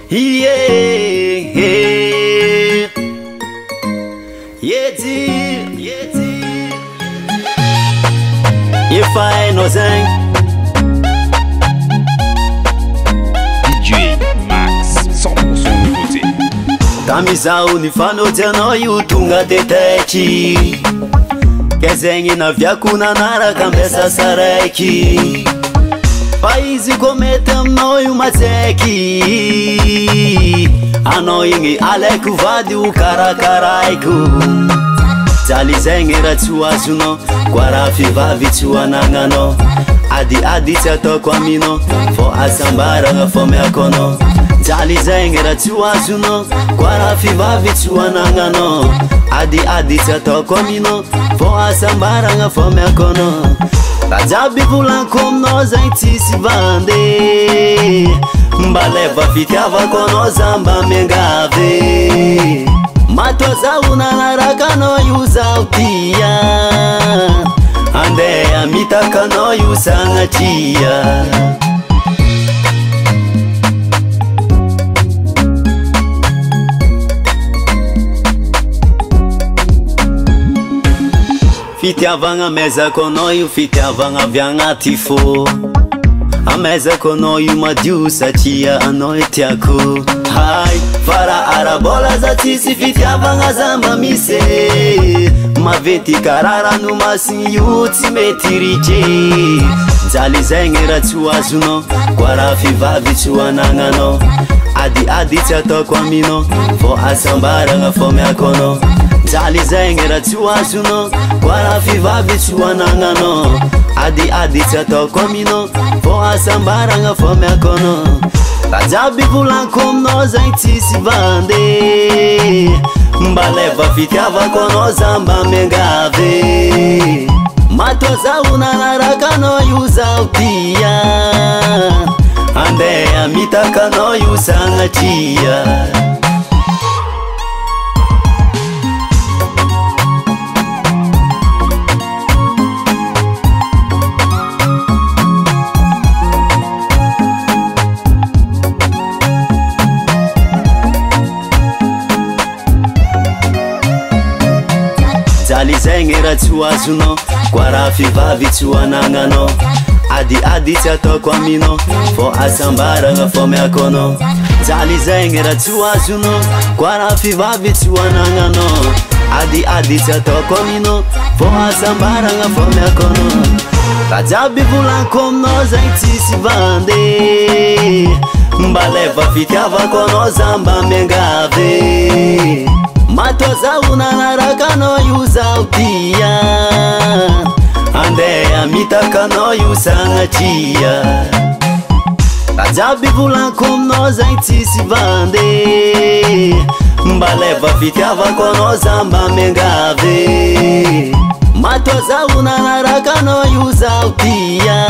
If I know zang DJ Max 100% nouveauté. Tamizao ny fanojanao io tonga de taiky ke zegny naviako nanaraka ambesa saraiky fa izy ko mety aminao io matseky anao igny alaiko vady ho karakaraiko jaly zegny raha tsy ho azonao koa raha fivavy tsy ho anagnanao ady tsy ataoko aminao fô asambaragna fô miako anao jaly zegny raha tsy ho azonao koa raha fivavy tsy ho anagnanao ady tsy ataoko aminao fô asambaragna fô miako anao raha jiaby volaniko aminao zegny tsisy vande mba leva fitiavako anao za mba miangavy matoa zaho nanaraka anao io zaho tia andeha mitaka anao io sagnatria fitiavagna mezako anao io fitiavagna avy agnaty fô amezako anao io madio satria anao e tiako hay fara arabola za tsisy fitiavagna za mba misy maventy karaha ranomasigny io tsy mety ritry jaly zegny raha tsy ho azonao koa raha fivavy tsy ho anagnanao ady tsy ataoko aminao fô asambaragna fô miako anao jaly zegny raha tsy ho azonao koa raha fivavy tsy ho anagnanao ady tsy ataoko aminao fô asambaragna fô miako anao raha jiaby volaniko aminao zegny tsisy vande mba leva fitiavako anao za mba miangavy matoa zaho nanaraka anao io zaho tia andeha mitaka anao io sagnatria jaly zegny raha tsy ho azonao koa raha fivavy tsy ho anagnanao ady tsy ataoko aminao fô asambaragna fô miako anao jaly zegny raha tsy ho azonao koa raha fivavy tsy ho anagnanao ady tsy ataoko aminao fô asambaragna fô miako anao raha jiaby volaniko aminao zegny tsisy vande mba leva fitiavako anao za mba miangavy matoa zaho nanaraka anao io zaho tia andeha mitaka anao io sagnatria raha jiaby volaniko aminao zegny tsisy vande mba leva fitiavako anao za mba miangavy matoa zaho nanaraka anao io zaho tia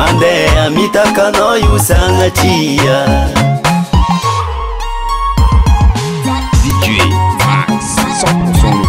andeha mitaka anao io sagnatria DJ Max 100%